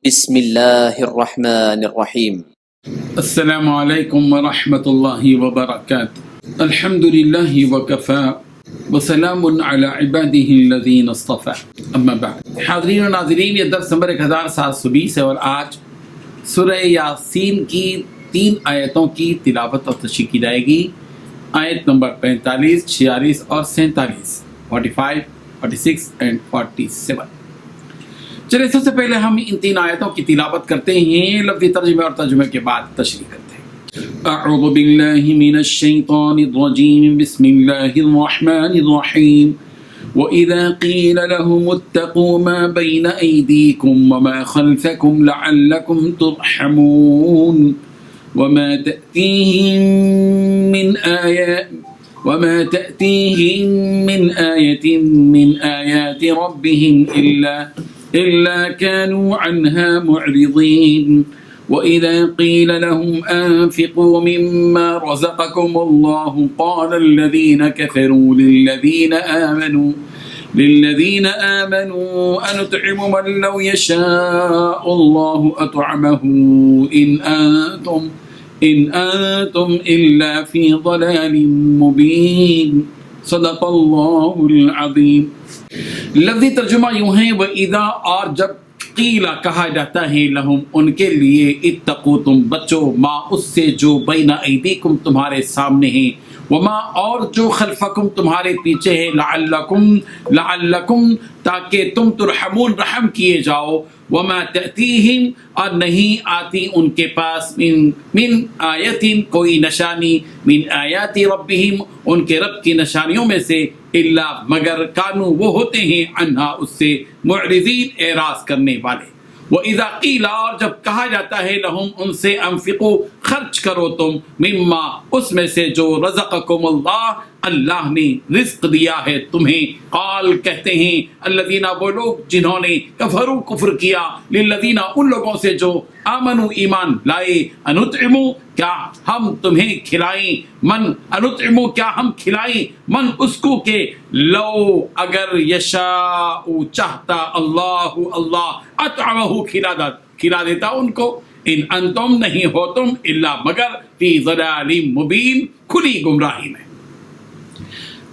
بسم اللہ الرحمن الرحیم۔ السلام علیکم ورحمۃ اللہ وبرکاتہ۔ الحمد للہ وکفا وسلام علی عبادہ الذین اصطفیٰ، اما بعد۔ حاضرین و ناظرین، یہ درس نمبر 1720 ہے اور آج سورہ یاسین کی 3 آیتوں کی تلاوت اور تشریح کی جائے گی۔ آیت نمبر 45، 46 اور 47، 45، 46 اینڈ 47۔ چلے سب سے پہلے ہم ان 3 آیتوں کی تلاوت کرتے ہیں، لفظی ترجمے اور ترجمے کے بعد تشریح کرتے ہیں۔ اعوذ باللہ من الشیطان الرجیم، بسم اللہ الرحمن الرحیم۔ وَإِذَا قِيلَ لَهُمُ اتَّقُوا مَا بَيْنَ أَيْدِيكُمْ وَمَا خَلْفَكُمْ لَعَلَّكُمْ تُرْحَمُونَ وَمَا تَأْتِيهِم مِّنْ آيَةٍ مِّنْ آيَاتِ رَبِّهِمْ إلا كانوا عنها معرضين وإذا قيل لهم أنفقوا مما رزقكم الله قال الذين كفروا للذين آمنوا أنطعم من لو يشاء الله أطعمه إن أنتم إلا في ضلال مبين صدق اللہ العظیم۔ لفظی ترجمہ یوں ہے، وَإِذَا، اور جب قیلا کہا جاتا ہے، لہم ان کے لیے، اتقو تم بچو، ما اس سے جو بین ایدیکم تمہارے سامنے ہے، وما اور جو خلفکم تمہارے پیچھے ہے، لعلکم تاکہ تم ترحمون رحم کیے جاؤ، وما تأتیہم اور نہیں آتی ان کے پاس، من آیتن کوئی نشانی، من آیات ربہم ان کے رب کی نشانیوں میں سے، الا مگر کانو وہ ہوتے ہیں، عنہا اس سے، معرضین اعراض کرنے والے۔ وَإِذَا قِيلَ اور جب کہا جاتا ہے، لہم ان سے، انفقوا خرچ کرو تم، مما اس میں سے جو رزقکم اللہ نے رزق دیا ہے تمہیں، قال کہتے ہیں، الذین وہ لوگ جنہوں نے کفروا کفر کیا، للذین ان لوگوں سے جو آمنوا ایمان لائے، انطعموا کیا ہم تمہیں کھلائیں، انطعموا کیا ہم کھلائیں، من اس کو کہ لو اگر یشاء چاہتا اللہ اطعمہ کھلا دیتا ان کو، ان انتم نہیں ہو تم، الا مگر فی ضلال مبین کھلی گمراہی میں۔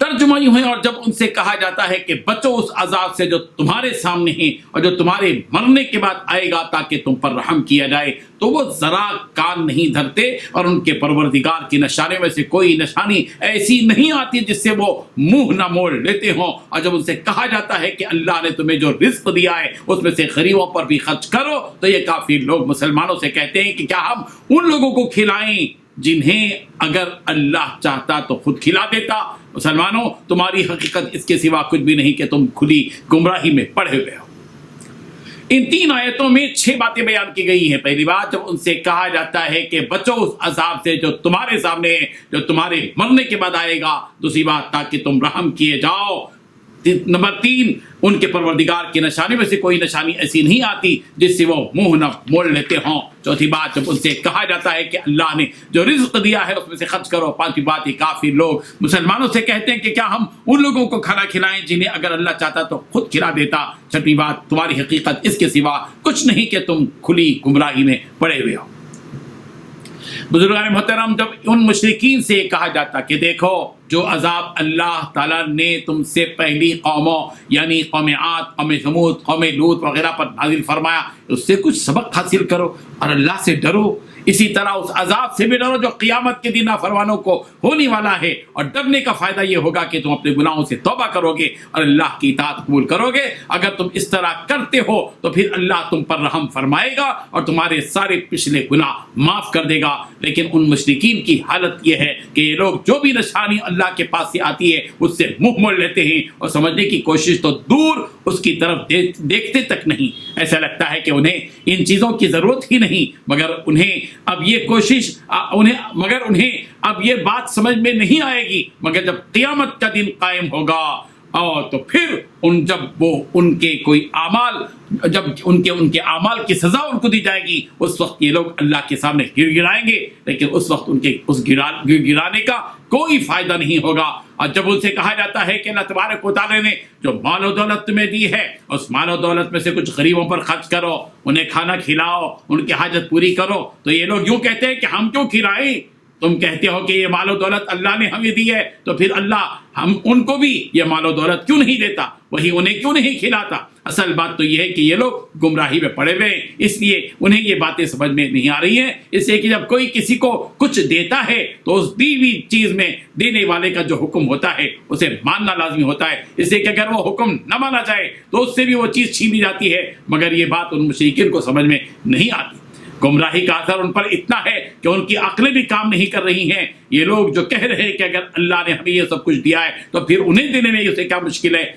ترجمہ یوں ہے، اور جب ان سے کہا جاتا ہے کہ بچو اس عذاب سے جو تمہارے سامنے ہے اور جو تمہارے مرنے کے بعد آئے گا تاکہ تم پر رحم کیا جائے، تو وہ ذرا کان نہیں دھرتے اور ان کے پروردگار کی نشانے میں سے کوئی نشانی ایسی نہیں آتی جس سے وہ منہ نہ موڑ لیتے ہوں۔ اور جب ان سے کہا جاتا ہے کہ اللہ نے تمہیں جو رزق دیا ہے اس میں سے غریبوں پر بھی خرچ کرو، تو یہ کافی لوگ مسلمانوں سے کہتے ہیں کہ کیا ہم ان لوگوں کو کھلائیں جنہیں اگر اللہ چاہتا تو خود کھلا دیتا۔ مسلمانوں، تمہاری حقیقت اس کے سوا کچھ بھی نہیں کہ تم کھلی گمراہی میں پڑے ہوئے ہو۔ ان 3 آیتوں میں 6 باتیں بیان کی گئی ہیں۔ پہلی بات، جب ان سے کہا جاتا ہے کہ بچو اس عذاب سے جو تمہارے سامنے ہے، جو تمہارے مرنے کے بعد آئے گا۔ دوسری بات، تاکہ تم رحم کیے جاؤ۔ نمبر 3، ان کے پروردگار کی نشانی میں سے کوئی نشانی ایسی نہیں آتی جس سے وہ منہ نہ موڑ لیتے ہوں۔ چوتھی بات، جب ان سے کہا جاتا ہے کہ اللہ نے جو رزق دیا ہے اس میں سے خرچ کرو۔ پانچویں بات، یہ کافی لوگ مسلمانوں سے کہتے ہیں کہ کیا ہم ان لوگوں کو کھانا کھلائیں جنہیں اگر اللہ چاہتا تو خود کھلا دیتا۔ چھٹی بات، تمہاری حقیقت اس کے سوا کچھ نہیں کہ تم کھلی گمراہی میں پڑے ہوئے ہو۔ بزرگان محترم، جب ان مشرکین سے کہا جاتا کہ دیکھو جو عذاب اللہ تعالیٰ نے تم سے پہلی قوموں یعنی قوم عاد، قوم ثمود، قوم لوط وغیرہ پر نازل فرمایا، اس سے کچھ سبق حاصل کرو اور اللہ سے ڈرو۔ اسی طرح اس عذاب سے بھی ڈرو جو قیامت کے دن نافرمانوں کو ہونے والا ہے، اور ڈرنے کا فائدہ یہ ہوگا کہ تم اپنے گناہوں سے توبہ کرو گے اور اللہ کی اطاعت قبول کرو گے۔ اگر تم اس طرح کرتے ہو تو پھر اللہ تم پر رحم فرمائے گا اور تمہارے سارے پچھلے گناہ معاف کر دے گا۔ لیکن ان مشرکین کی حالت یہ ہے کہ یہ لوگ جو بھی نشانی اللہ کے پاس سے آتی ہے اس سے منہ موڑ لیتے ہیں اور سمجھنے کی کوشش تو دور اس کی طرف دیکھتے تک نہیں۔ ایسا لگتا ہے کہ انہیں ان چیزوں کی ضرورت ہی نہیں، مگر انہیں اب یہ بات سمجھ میں نہیں آئے گی مگر جب قیامت کا دن قائم ہوگا، اور تو پھر جب وہ ان کے کوئی اعمال، جب ان کے اعمال کی سزا ان کو دی جائے گی، اس وقت یہ لوگ اللہ کے سامنے گر گرائیں گے، لیکن اس وقت ان کے اس گر گرانے کا کوئی فائدہ نہیں ہوگا۔ اور جب ان سے کہا جاتا ہے کہ اللہ تبارک و تعالیٰ نے جو مال و دولت تمہیں دی ہے اس مال و دولت میں سے کچھ غریبوں پر خرچ کرو، انہیں کھانا کھلاؤ، ان کی حاجت پوری کرو، تو یہ لوگ یوں کہتے ہیں کہ ہم کیوں کھلائیں؟ تم کہتے ہو کہ یہ مال و دولت اللہ نے ہمیں دی ہے، تو پھر اللہ ہم ان کو بھی یہ مال و دولت کیوں نہیں دیتا، وہی انہیں کیوں نہیں کھلاتا؟ اصل بات تو یہ ہے کہ یہ لوگ گمراہی میں پڑے ہوئے ہیں، اس لیے انہیں یہ باتیں سمجھ میں نہیں آ رہی ہیں۔ اس لیے کہ جب کوئی کسی کو کچھ دیتا ہے تو اس دی ہوئی چیز میں دینے والے کا جو حکم ہوتا ہے اسے ماننا لازمی ہوتا ہے، اس لیے کہ اگر وہ حکم نہ مانا جائے تو اس سے بھی وہ چیز چھینی جاتی ہے، مگر یہ بات ان مشرکین کو سمجھ میں نہیں آتی۔ گمراہی کا اثر ان پر اتنا ہے کہ ان کی عقلیں بھی کام نہیں کر رہی ہیں۔ یہ لوگ جو کہہ رہے ہیں کہ اگر اللہ نے ہمیں یہ سب کچھ دیا ہے تو پھر انہیں دینے میں اسے کیا مشکل ہے،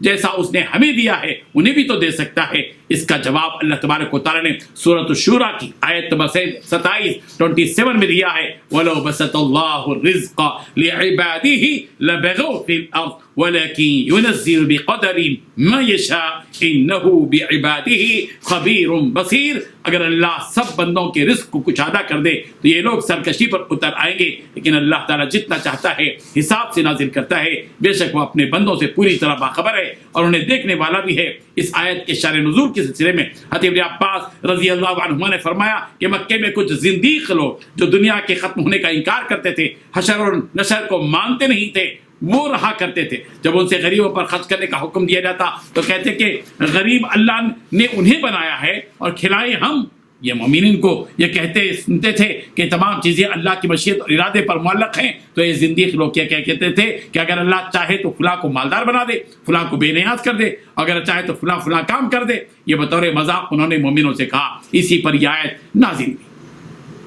جیسا اس نے ہمیں دیا ہے انہیں بھی تو دے سکتا ہے۔ اس کا جواب اللہ تبارک و تعالیٰ نے سورۃ الشورى کی آیت نمبر 27 میں دیا ہے، وَلَوْ بَسَطَ اللَّهُ الرِّزْقَ لِعِبَادِهِ لَبَغَوْا فِي الْأَرْضِ وَلَكِنْ يُنَزِّلُ بِقَدَرٍ مَا يَشَاءُ إِنَّهُ بِعِبَادِهِ خَبِيرٌ بَصِيرٌ۔ اگر اللہ سب بندوں کے رزق کو کچھ ادا کر دے تو یہ لوگ سرکشی پر اتر آئیں گے، لیکن اللہ تعالیٰ جتنا چاہتا ہے حساب سے نازل کرتا ہے، بے شک وہ اپنے بندوں سے پوری طرح باخبر ہے اور انہیں دیکھنے والا بھی ہے۔ اس آیت کے شان نزول کے سلسلے میں حضرت ابن عباس رضی اللہ عنہما نے فرمایا کہ مکے میں کچھ زندیق لوگ جو دنیا کے ختم ہونے کا انکار کرتے تھے، حشر اور نشر کو مانتے نہیں تھے، وہ رہا کرتے تھے۔ جب ان سے غریبوں پر خرچ کرنے کا حکم دیا جاتا تو کہتے کہ غریب اللہ نے انہیں بنایا ہے اور کھلائے ہم۔ یہ مومنین کو یہ کہتے سنتے تھے کہ تمام چیزیں اللہ کی مشیت اور ارادے پر معلق ہیں، تو یہ زندیق لوگ کیا کہتے تھے کہ اگر اللہ چاہے تو فلاں کو مالدار بنا دے، فلاں کو بے نیاز کر دے، اگر چاہے تو فلاں کام کر دے۔ یہ بطور مذاق انہوں نے مومنوں سے کہا، اسی پر یہ آیت نازل ہوئی۔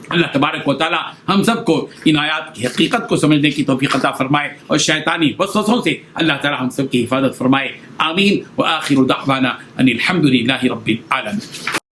اللہ تبارک و تعالی ہم سب کو ان آیات کی حقیقت کو سمجھنے کی توفیق عطا فرمائے اور شیطانی وسوسوں سے اللہ تعالی ہم سب کی حفاظت فرمائے۔ آمین۔ وآخر دعوانا ان الحمد للہ رب العالمین۔